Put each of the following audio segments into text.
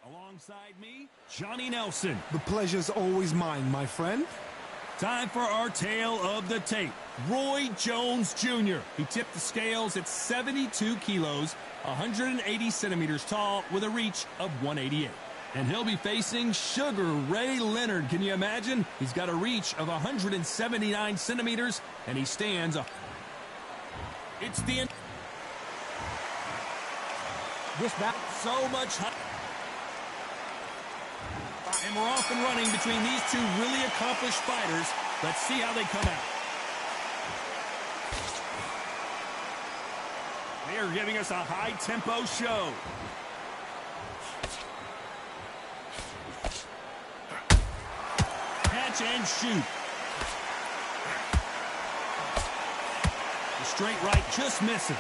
Alongside me, Johnny Nelson. The pleasure's always mine, my friend. Time for our tale of the tape. Roy Jones Jr. He tipped the scales at 72 kilos, 180 centimeters tall, with a reach of 188. And he'll be facing Sugar Ray Leonard. Can you imagine? He's got a reach of 179 centimeters, and he stands up. It's the end. This battle, so much hype. And we're off and running between these two really accomplished fighters. Let's see how they come out. They are giving us a high-tempo show. Catch and shoot. The straight right just misses.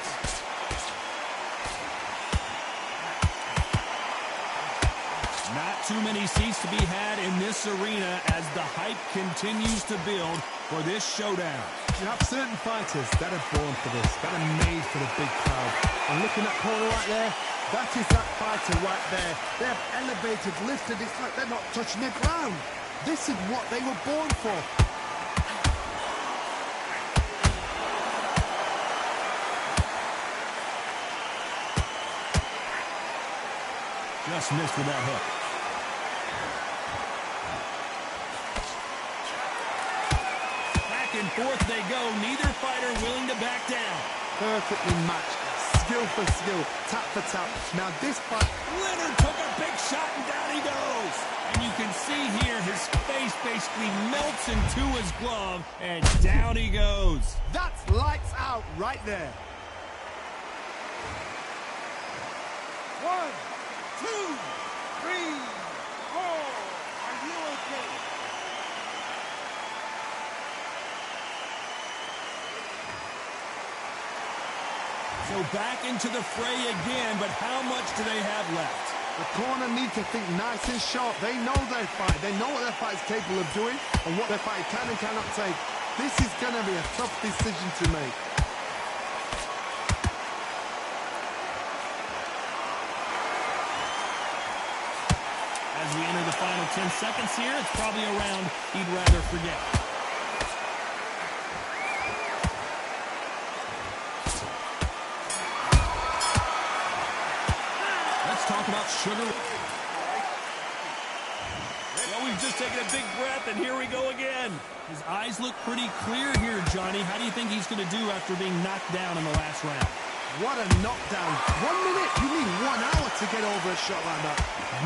Not too many seats to be had in this arena as the hype continues to build for this showdown. You have certain fighters that are born for this, that are made for the big crowd. And looking at that corner right there, that is that fighter right there. They have elevated, lifted, it's like they're not touching the ground. This is what they were born for. Just missed with that hook. And forth they go, neither fighter willing to back down. Perfectly matched, skill for skill, tap for tap. Now this fight, Leonard took a big shot and down he goes. And you can see here his face basically melts into his glove and down he goes. That's lights out right there. 1, 2, 3, 4. Are you okay? So back into the fray again, but how much do they have left? The corner need to think nice and sharp. They know their fight. They know what their fight is capable of doing and what their fight can and cannot take. This is going to be a tough decision to make. As we enter the final 10 seconds here, it's probably a round he'd rather forget. Talk about Sugar. Well, we've just taken a big breath, and here we go again. His eyes look pretty clear here, Johnny. How do you think he's going to do after being knocked down in the last round? What a knockdown. 1 minute, you need 1 hour to get over a shot like that.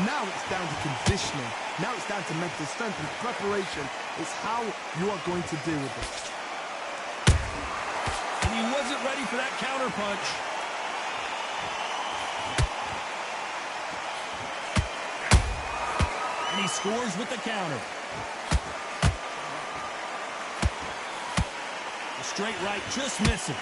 Now it's down to conditioning. Now it's down to mental strength and preparation. It's how you are going to deal with it. And he wasn't ready for that counter punch. He scores with the counter. The straight right just misses.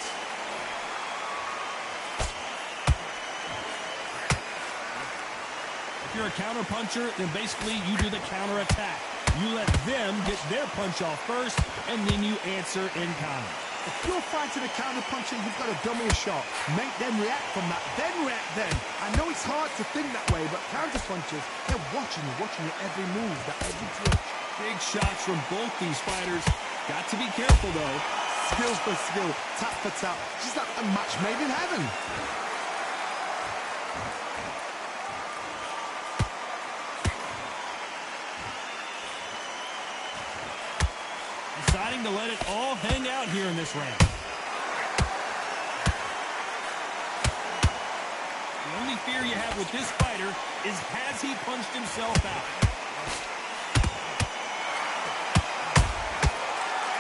If you're a counter puncher, then basically you do the counter attack. You let them get their punch off first, and then you answer in kind. If you're fighting a counter puncher, you've got to dummy a shot. Make them react from that, then react then. I know it's hard to think that way, but counter punchers, they're watching your every move, every twitch. Big shots from both these fighters. Got to be careful, though. Skills for skill, tap for tap. Just like a match made in heaven. Deciding to let it all hang out here in this round. The only fear you have with this fighter is, has he punched himself out?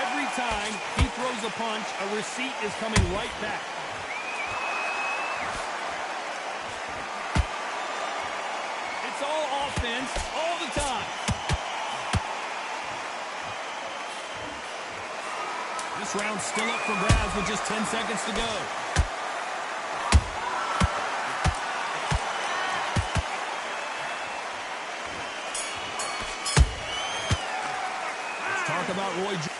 Every time he throws a punch, a receipt is coming right back. It's all offense all the time. This round's still up for grabs with just 10 seconds to go. Let's talk about Roy Jones.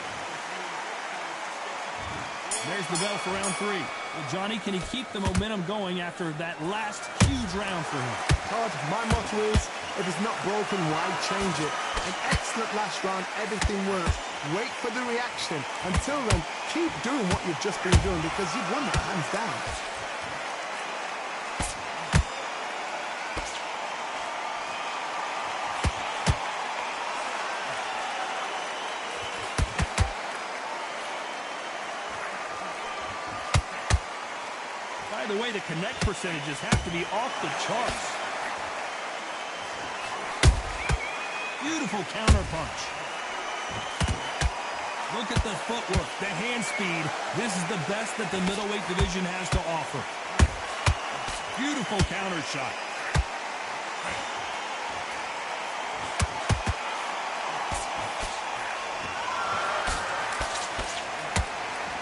There's the bell for round 3. Well, Johnny, can he keep the momentum going after that last huge round for him? Todd, my motto is If it's not broken, why change it? An excellent last round, everything works. Wait for the reaction. Until then, keep doing what you've just been doing because you've won that hands down. By the way, the connect percentages have to be off the charts. Beautiful counter punch. Look at the footwork, the hand speed. This is the best that the middleweight division has to offer. Beautiful counter shot.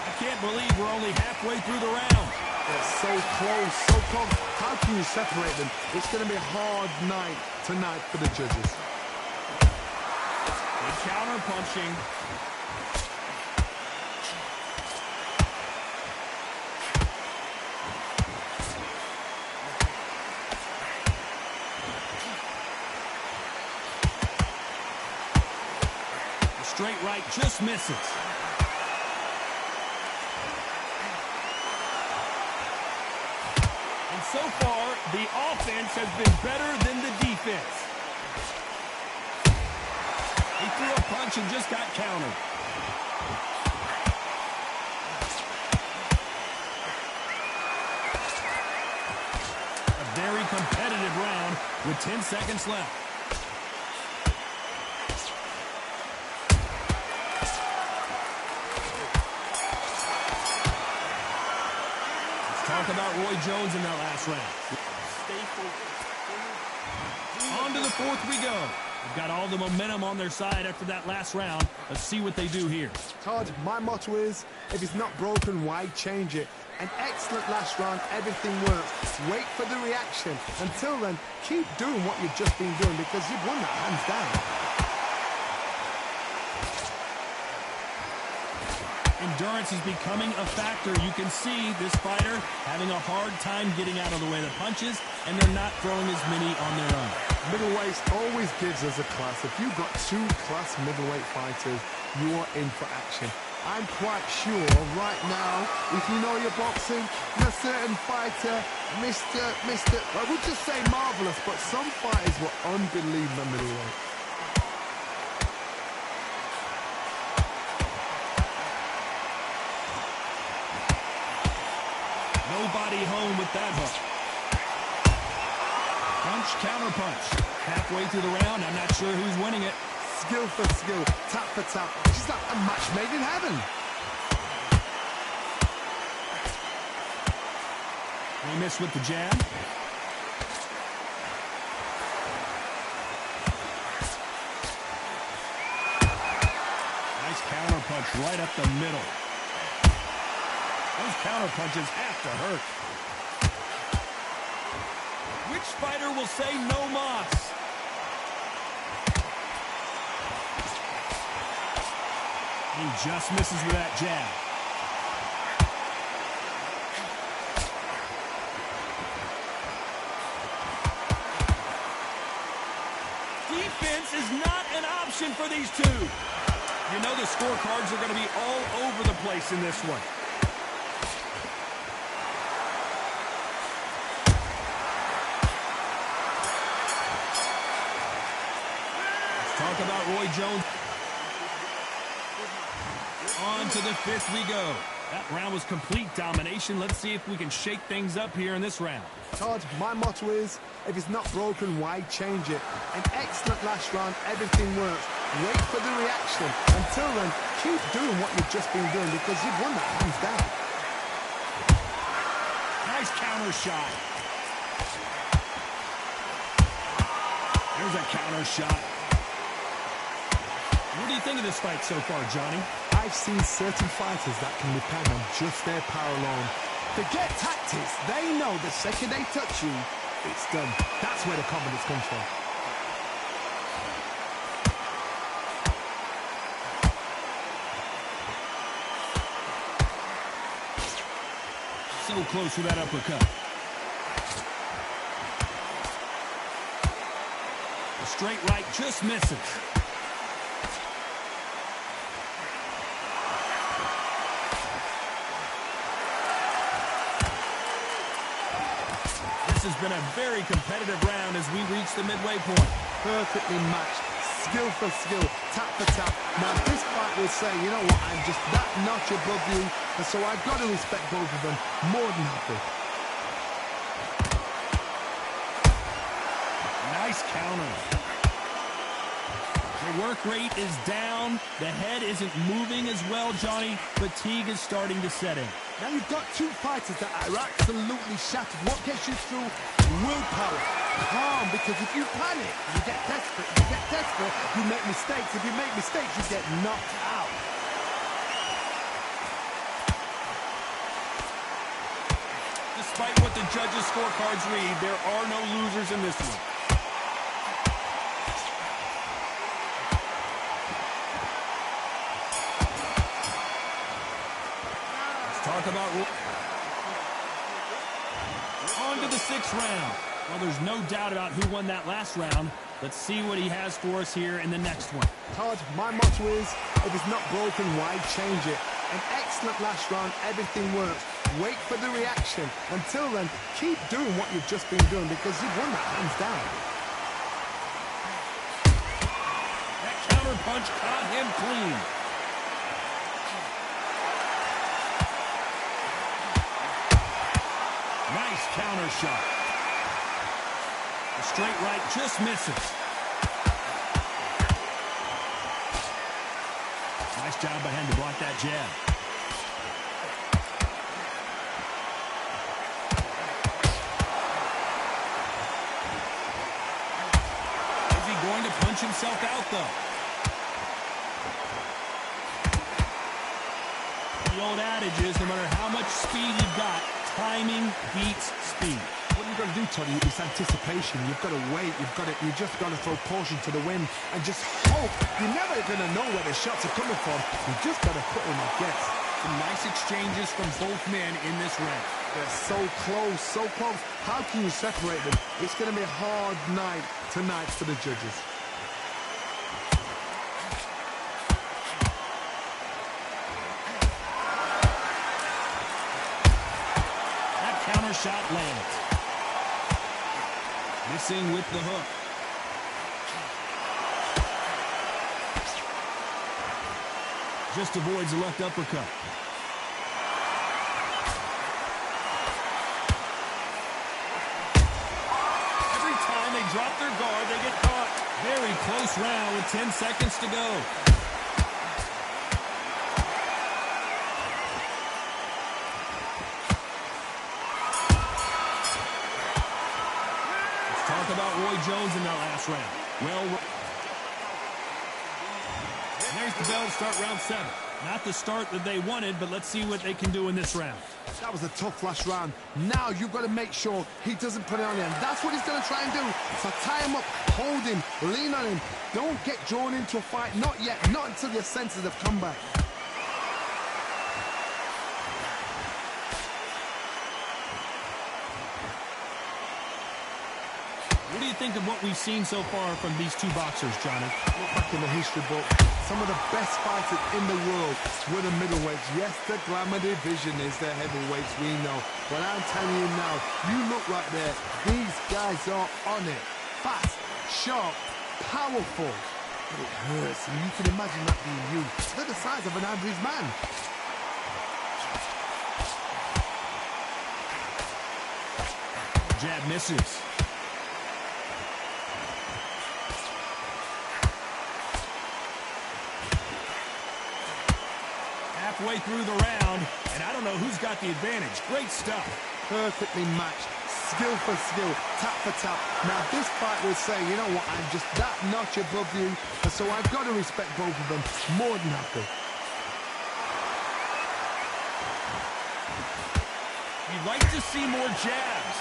I can't believe we're only halfway through the round. It's so close, so close. How can you separate them? It's going to be a hard night tonight for the judges. Good counter punching. The straight right just misses. So far, the offense has been better than the defense. He threw a punch and just got countered. A very competitive round with 10 seconds left. Talk about Roy Jones in that last round. On to the fourth we go. They've got all the momentum on their side after that last round. Let's see what they do here. Todd, my motto is, if it's not broken, why change it? An excellent last round, everything works. Wait for the reaction. Until then, keep doing what you've just been doing because you've won that hands down. Endurance is becoming a factor. You can see this fighter having a hard time getting out of the way of the punches, and they're not throwing as many on their own. Middleweight always gives us a class. If you've got two class middleweight fighters, you are in for action. I'm quite sure right now, if you know your boxing, a certain fighter, I would just say marvelous, but some fighters were unbelievable middleweight. Nobody home with that hook. Punch, counter punch. Halfway through the round, I'm not sure who's winning it. Skill for skill, tap for tap. It's like a match made in heaven. They miss with the jab. Nice counter punch right up the middle. Those counter punches have to hurt. Which fighter will say no mas? He just misses with that jab. Defense is not an option for these two. You know the scorecards are going to be all over the place in this one. Talk about Roy Jones. On to the fifth we go. That round was complete domination. Let's see if we can shake things up here in this round. Todd, my motto is, if it's not broken, why change it? An excellent last round, everything works. Wait for the reaction. Until then, keep doing what you've just been doing because you've won that hands down. Nice counter shot. There's a counter shot. What do you think of this fight so far, Johnny? I've seen certain fighters that can depend on just their power alone. Forget tactics. They know the second they touch you, it's done. That's where the confidence comes from. So close with that uppercut. Straight right just misses. This has been a very competitive round as we reach the midway point. Perfectly matched, skill for skill, tap for tap. Now this fight will say, you know what, I'm just that notch above you, and so I've got to respect both of them more than happy. Nice counter. The work rate is down. The head isn't moving as well, Johnny. Fatigue is starting to set in. Now you've got two fighters that are absolutely shattered. What gets you through? Willpower. Calm, because if you panic, you get desperate. If you get desperate, you make mistakes. If you make mistakes, you get knocked out. Despite what the judges' scorecards read, there are no losers in this one. Talk about on to the 6th round. Well, there's no doubt about who won that last round. Let's see what he has for us here in the next one. Todd, my motto is, if it's not broken, why change it? An excellent last round, everything works. Wait for the reaction. Until then, keep doing what you've just been doing because you've won that hands down. That counter punch caught him clean. Nice counter shot. The straight right just misses. Nice job by him to block that jab. Is he going to punch himself out, though? The old adage is no matter how much speed you've got, timing beats speed. What you've got to do, Tony, is anticipation. You've got to wait. You just got to throw caution to the wind and just hope. You're never going to know where the shots are coming from. You just got to put in a guess. Some nice exchanges from both men in this round. They're so close, so close. How can you separate them? It's going to be a hard night tonight for the judges. Shot lands. Missing with the hook. Just avoids the left uppercut. Every time they drop their guard, they get caught. Very close round with 10 seconds to go. About Roy Jones in that last round. Well, there's the bell to start round 7. Not the start that they wanted, but let's see what they can do in this round. That was a tough last round. Now you've got to make sure he doesn't put it on him. That's what he's going to try and do. So tie him up, hold him, lean on him. Don't get drawn into a fight. Not yet. Not until your senses have come back. What do you think of what we've seen so far from these two boxers, Johnny? Look back in the history book. Some of the best fighters in the world were the middleweights. Yes, the glamour division is the heavyweights, we know. But I'm telling you now, you look right there. These guys are on it. Fast, sharp, powerful. But it hurts, and you can imagine that being you. They're the size of an average man. Jab misses. Halfway through the round, and I don't know who's got the advantage. Great stuff. Perfectly matched, skill for skill, tap for tap. Now this fight will say, you know what, I'm just that notch above you, and so I've got to respect both of them more than happy. You'd like to see more jabs.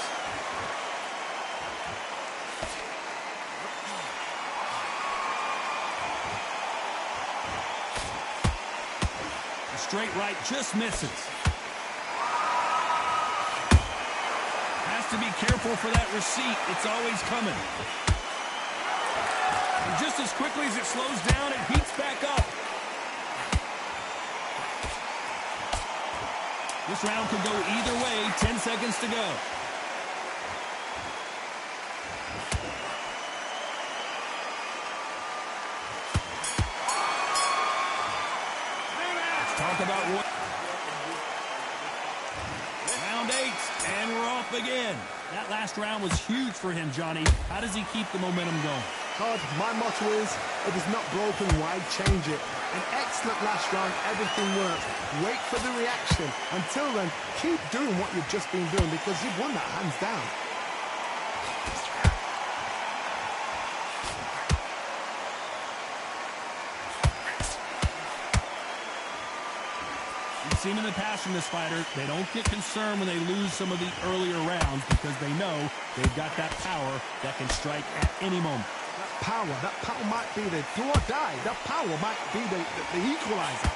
Straight right just misses. Has to be careful for that receipt. It's always coming. just as quickly as it slows down, it heats back up. This round could go either way. 10 seconds to go. Let's talk about what. Round 8, and we're off again. That last round was huge for him, Johnny. How does he keep the momentum going? Todd, my motto is, if it's not broken, why change it? An excellent last round, everything works. Wait for the reaction. Until then, keep doing what you've just been doing because you've won that hands down. We've seen in the past from this fighter, they don't get concerned when they lose some of the earlier rounds because they know they've got that power that can strike at any moment. That power might be the do or die. That power might be the equalizer.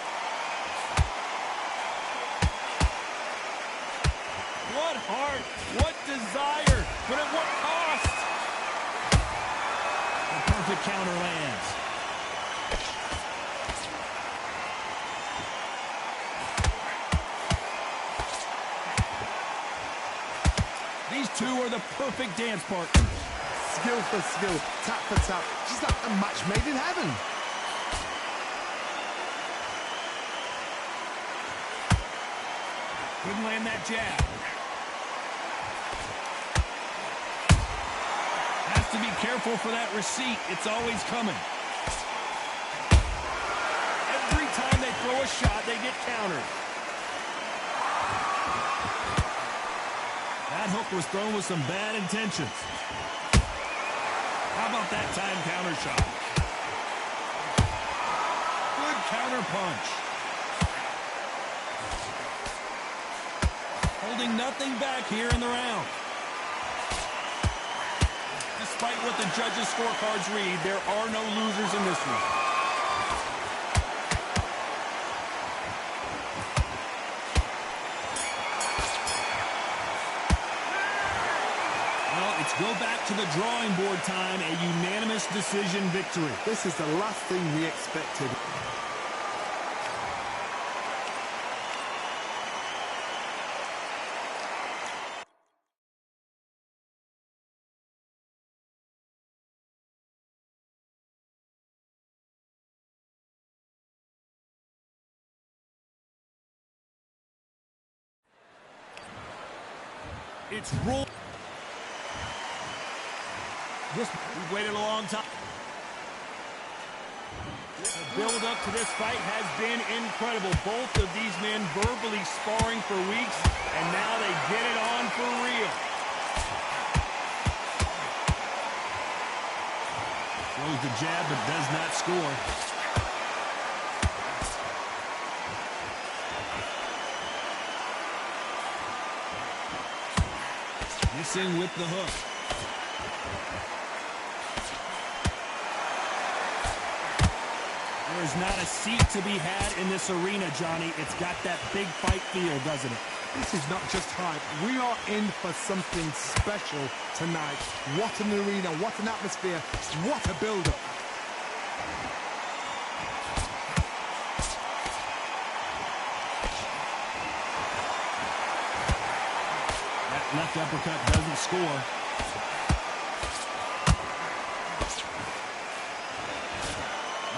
What heart, what desire, but at what cost? The perfect counter lands. These two are the perfect dance partners. Skill for skill, tap for tap, just like a match made in heaven. Couldn't land that jab. Has to be careful for that receipt. It's always coming. Every time they throw a shot, they get countered. That hook was thrown with some bad intentions. How about that time counter shot? Good counter punch. Holding nothing back here in the round. Despite what the judges' scorecards read, there are no losers in this one. Well, it's go back to the drawing board time, a unanimous decision victory. This is the last thing we expected. It's roll. We've waited a long time. The build-up to this fight has been incredible. Both of these men verbally sparring for weeks, and now they get it on for real. Throws the jab, but does not score. Missing with the hook. There's not a seat to be had in this arena, Johnny. It's got that big fight feel, doesn't it? This is not just hype. We are in for something special tonight. What an arena, what an atmosphere, what a build-up. Left uppercut doesn't score.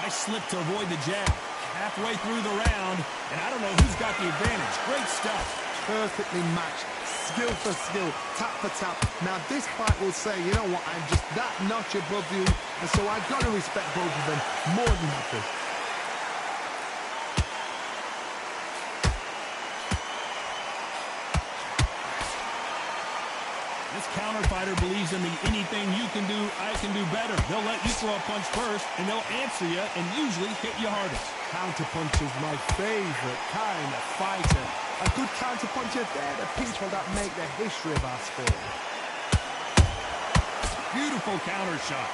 Nice slip to avoid the jab. Halfway through the round, and I don't know who's got the advantage. Great stuff. Perfectly matched. Skill for skill, tap for tap. Now this fight will say, you know what, I'm just that notch above you, and so I've got to respect both of them more than happy. Counter fighter believes in the anything you can do, I can do better. They'll let you throw a punch first, and they'll answer you and usually hit you hardest. Counter punch is my favorite kind of fighter. A good counter puncher, they're the people that make the history of our sport. Beautiful counter shot.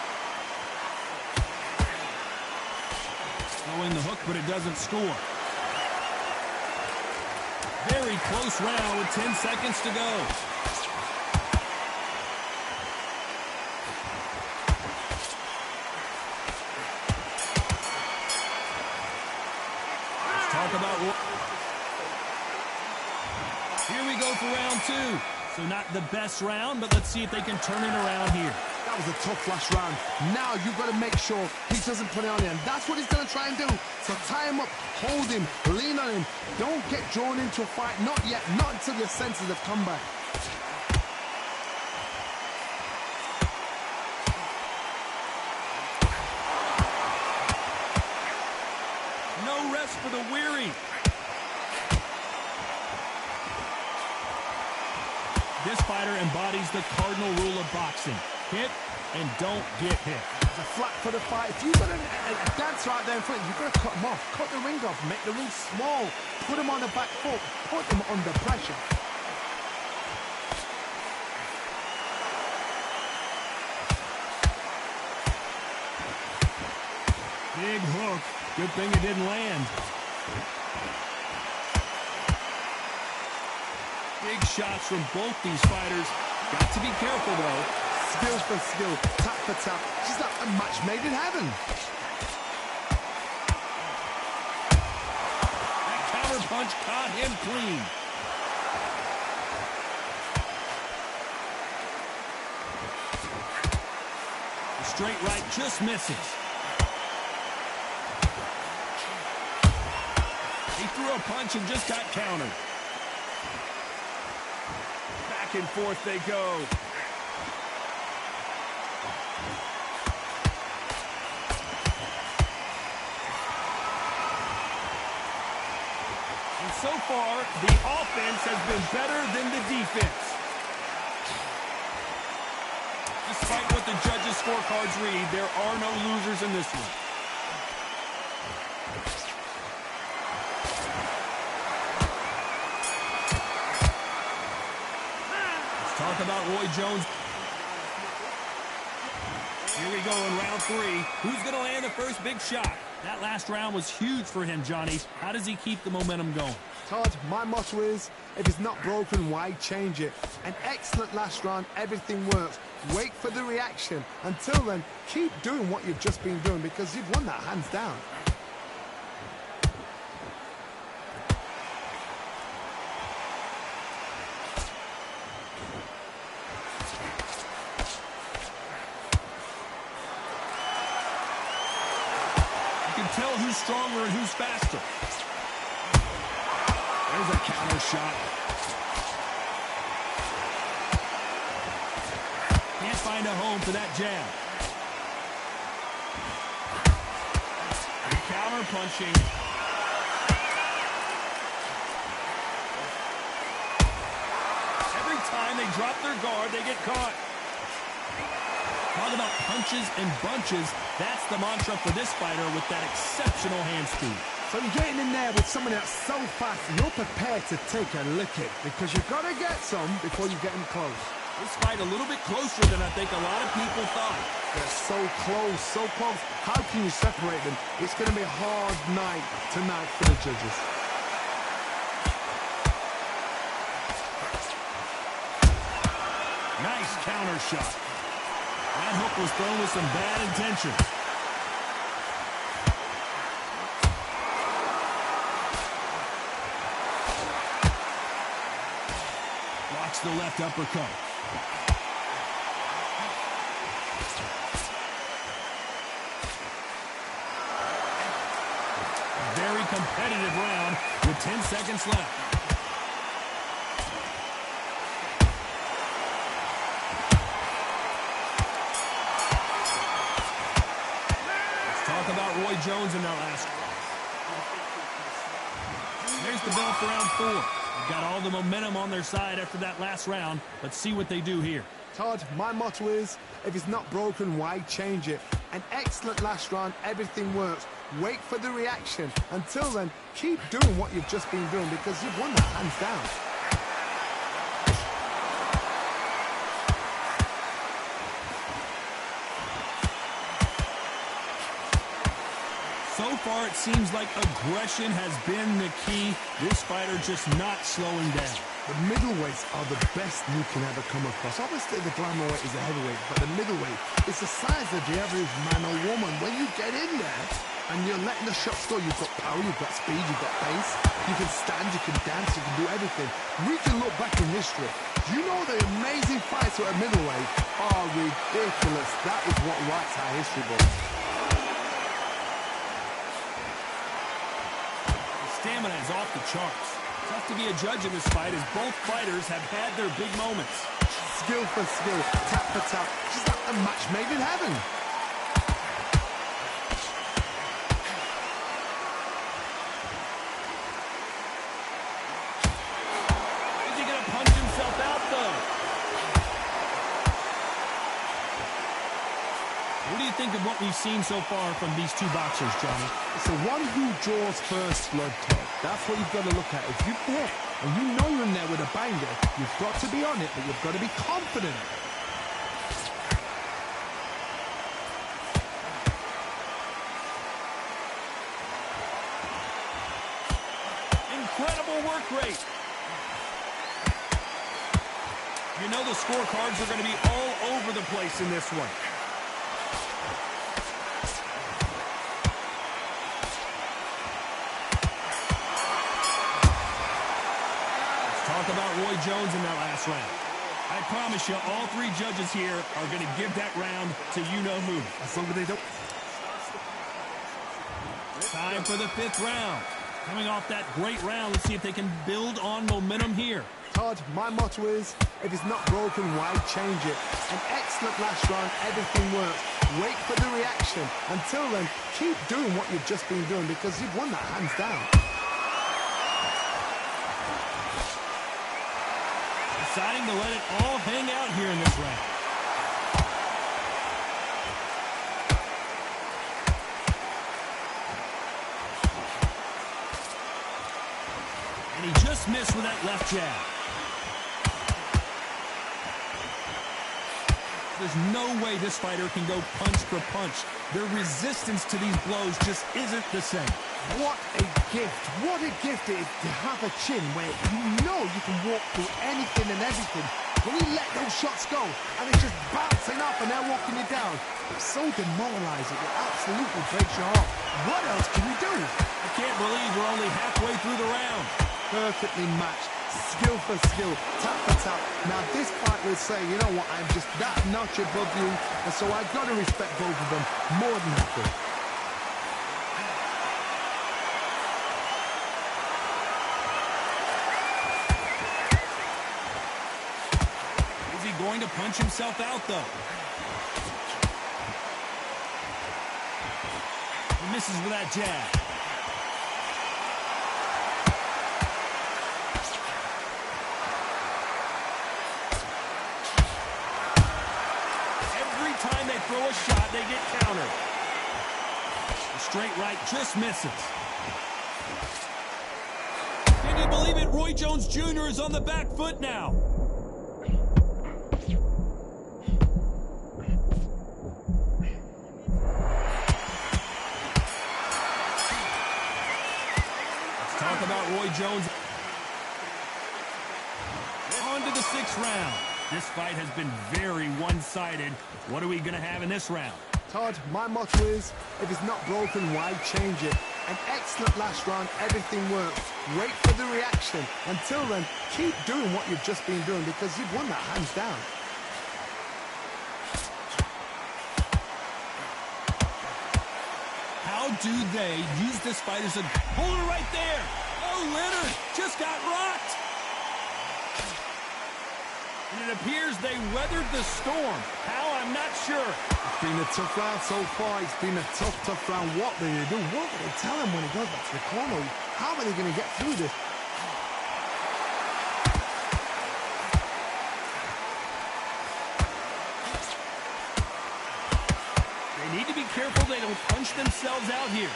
Throwing the hook, but it doesn't score. Very close round with 10 seconds to go. talk about... Here we go for round two. So not the best round, but let's see if they can turn it around here. That was a tough last round. Now you've got to make sure he doesn't put it on you, and that's what he's going to try and do. So tie him up, hold him, lean on him. Don't get drawn into a fight. Not yet, not until your senses have come back. No rest for the weary. This fighter embodies the cardinal rule of boxing. Hit and don't get hit. It's a flat for the fight. If you've got a dancer out there in front, you've got to cut him off. Cut the ring off. Make the ring small. Put him on the back foot. Put him under pressure. Big hook. Good thing it didn't land. Big shots from both these fighters. Got to be careful, though. Skill for skill, tap for tap. She's like a match made in heaven. That counter punch caught him clean. The straight right just misses. He threw a punch and just got countered. Back and forth they go. And so far, the offense has been better than the defense. Despite what the judges' scorecards read, there are no losers in this one. Talk about Roy Jones. Here we go in round three. Who's going to land the first big shot? That last round was huge for him, Johnny. How does he keep the momentum going? Todd, my motto is, if it's not broken, why change it? An excellent last round, everything works. Wait for the reaction. Until then, keep doing what you've just been doing because you've won that hands down. Tell who's stronger and who's faster. There's a counter shot. Can't find a home for that jab. And counter punching. Every time they drop their guard, they get caught. Talk about punches and bunches. That's the mantra for this fighter with that exceptional hand speed. So you're getting in there with someone that's so fast, you're prepared to take a licking because you've got to get some before you get in close. This fight a little bit closer than I think a lot of people thought. They're so close, so close. How can you separate them? It's going to be a hard night tonight for the judges. Nice counter shot. That hook was thrown with some bad intentions. Watch the left uppercut. Very competitive round with 10 seconds left. About Roy Jones in that last. There's the bell for round four. They've got all the momentum on their side after that last round. Let's see what they do here. Todd, my motto is, if it's not broken, why change it? An excellent last round, everything works. Wait for the reaction. Until then, keep doing what you've just been doing because you've won that hands down. So far, it seems like aggression has been the key. This fighter just not slowing down. The middleweights are the best you can ever come across. Obviously, the glamour weight is a heavyweight, but the middleweight is the size of the average man or woman. When you get in there, and you're letting the shots go. You've got power, you've got speed, you've got pace. You can stand, you can dance, you can do everything. We can look back in history. Do you know the amazing fights at a middleweight are ridiculous? That is what writes our history book. The stamina is off the charts. Tough to be a judge in this fight as both fighters have had their big moments. Skill for skill, tap for tap, just like a match made in heaven. Is he going to punch himself out, though? What do you think of what we've seen so far from these two boxers, Johnny? It's the one who draws first blood, Todd. That's what you've got to look at. If you're there and you know you're in there with a banger, you've got to be on it, but you've got to be confident. Incredible work rate. You know the scorecards are going to be all over the place in this one. Talk about Roy Jones in that last round. I promise you, all three judges here are going to give that round to you-know-who. As long as they don't... Time for the fifth round. Coming off that great round, let's see if they can build on momentum here. Todd, my motto is, if it's not broken, why change it? An excellent last round, everything works. Wait for the reaction. Until then, keep doing what you've just been doing because you've won that hands down. Deciding to let it all hang out here in this round. And he just missed with that left jab. There's no way this fighter can go punch for punch. Their resistance to these blows just isn't the same. What a gift. What a gift it is to have a chin where you know you can walk through anything and everything. When you let those shots go and it's just bouncing up and they're walking you down, it's so demoralizing. It absolutely breaks your heart. What else can you do? I can't believe we're only halfway through the round. Perfectly matched. Skill for skill, tap for tap. Now this fight will say, you know what, I'm just that notch above you, and so I've got to respect both of them more than happy. Is he going to punch himself out, though? He misses with that jab. Time they throw a shot, they get countered. The straight right just misses. Can you believe it? Roy Jones Jr. is on the back foot now. Let's talk about Roy Jones. On to the sixth round. This fight has been very one-sided. What are we going to have in this round? Todd, my motto is, if it's not broken, why change it? An excellent last round, everything works. Wait for the reaction. Until then, keep doing what you've just been doing because you've won that hands down. How do they use this fight as a... Hold it right there! Oh, Leonard just got rocked! And it appears they weathered the storm. How? I'm not sure. It's been a tough round so far. It's been a tough round. What do they do? What do they tell him when he goes back to the corner? How are they going to get through this? They need to be careful they don't punch themselves out here.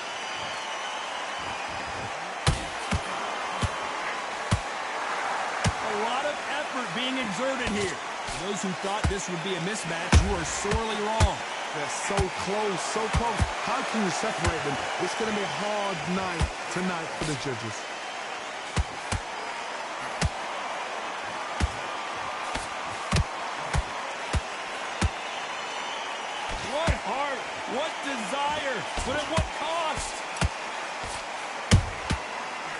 A lot of effort being exerted here. For those who thought this would be a mismatch, you are sorely wrong. They're so close, so close. How can you separate them? It's going to be a hard night tonight for the judges. What heart? What desire, but at what cost?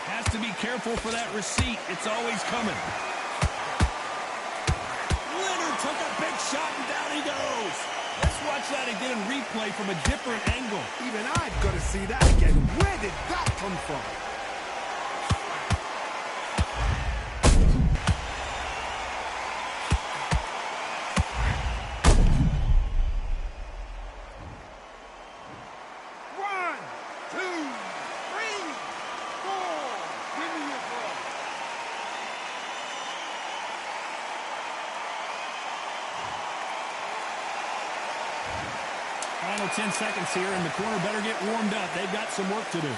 Has to be careful for that receipt. It's always coming. Leonard took a big shot, and down he goes. Let's watch that again in replay from a different angle. Even I've got to see that again. Where did that come from? Final 10 seconds here, and the corner better get warmed up. They've got some work to do.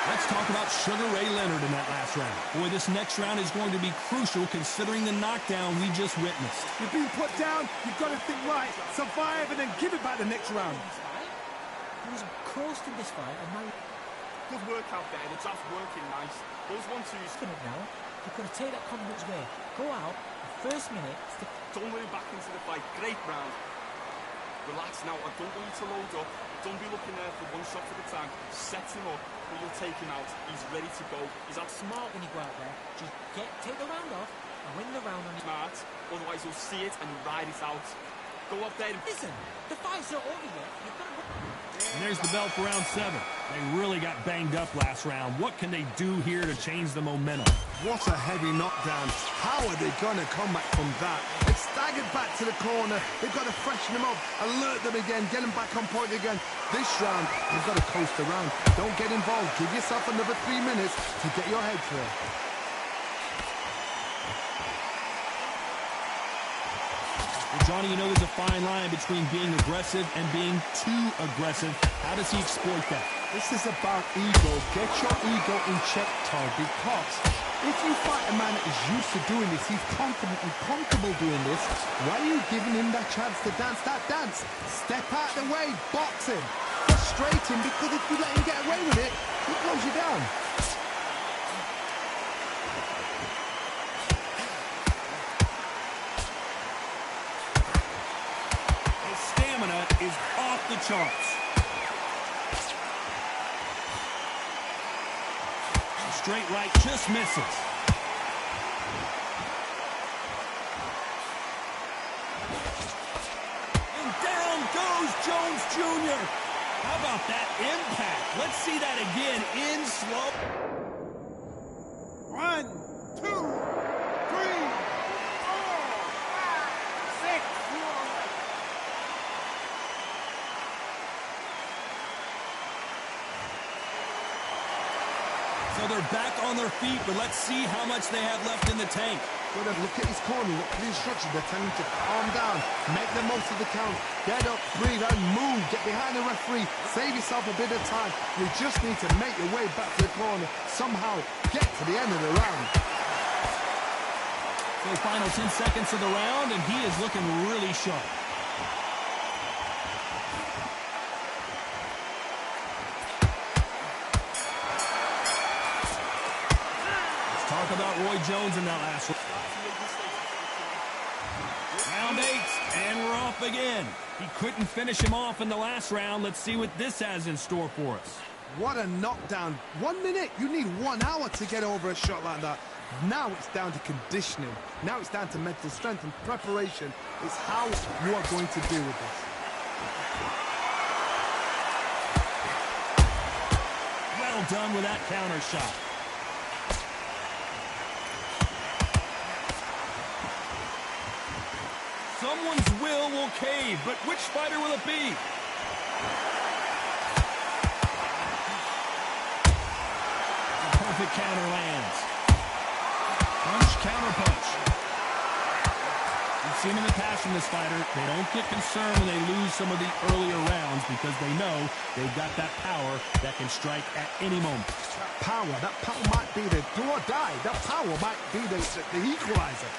Let's talk about Sugar Ray Leonard in that last round. Boy, this next round is going to be crucial considering the knockdown we just witnessed. You're being put down, you've got to think right, survive, and then give it back the next round. He was coasting this fight, and now... Good work out there, the jab's working nice. Those 1-2s... Now, you've got to take that confidence away. Go out, the first minute... Don't worry back into the fight. Great round. Relax now. I don't want you to load up. Don't be looking there for one shot for the tank. Set him up, and you'll take him out. He's ready to go. He's out smart when you go out there. Just take the round off and win the round on your... Smart. Otherwise, you'll see it and ride it out. Go up there. Listen, the fight's not over yet. You've got to... And there's the bell for round 7. They really got banged up last round. What can they do here to change the momentum? What a heavy knockdown. How are they going to come back from that? They've staggered back to the corner. They've got to freshen them up, alert them again, get them back on point again. This round, they've got to coast around. Don't get involved. Give yourself another 3 minutes to get your head clear. Well, Johnny, you know there's a fine line between being aggressive and being too aggressive. How does he exploit that? This is about ego. Get your ego in check, Todd, because if you fight a man that is used to doing this, he's confident and comfortable doing this, why are you giving him that chance to dance that dance? Step out the way, box him, frustrate him, because if you let him get away with it, he blows you down. Is off the charts. Straight right just misses. And down goes Jones Jr. How about that impact? Let's see that again in slow. 1, 2, 3, 4, 5, 6. So they're back on their feet, but let's see how much they have left in the tank. Go ahead, look at his corner, look at the instructions. They're telling him to calm down, make the most of the count, get up, breathe, and move. Get behind the referee, save yourself a bit of time. You just need to make your way back to the corner, somehow get to the end of the round. So the final 10 seconds of the round, and he is looking really sharp. Talk about Roy Jones in that last one. Round 8, and we're off again. He couldn't finish him off in the last round. Let's see what this has in store for us. What a knockdown. 1 minute, you need 1 hour to get over a shot like that. Now it's down to conditioning. Now it's down to mental strength and preparation. It's how you are going to deal with this. Well done with that counter shot. Someone's will cave, but which fighter will it be? The perfect counter lands. Punch, counter punch. We've seen in the past from this fighter, they don't get concerned when they lose some of the earlier rounds because they know they've got that power that can strike at any moment. That power might be the do or die. That power might be the equalizer.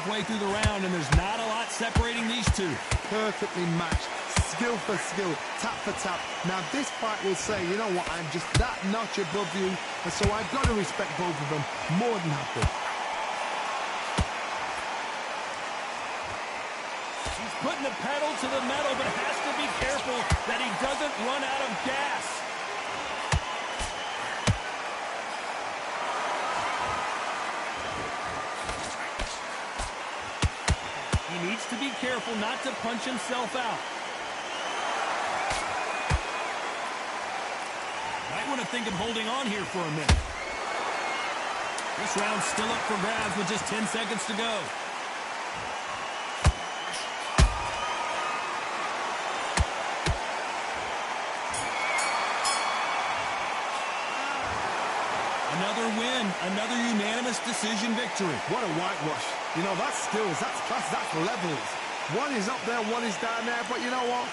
Halfway through the round, and there's not a lot separating these two. Perfectly matched, skill for skill, tap for tap. Now this fight will say, you know what, I'm just that notch above you, and so I've got to respect both of them more than happy. He's putting the pedal to the metal, but has to be careful that he doesn't run out of gas. He needs to be careful not to punch himself out. Might want to think of holding on here for a minute. This round's still up for grabs with just 10 seconds to go. Another win, another unanimous decision victory. What a whitewash. You know, that's skills, that's class, that's levels. One is up there, one is down there, but you know what?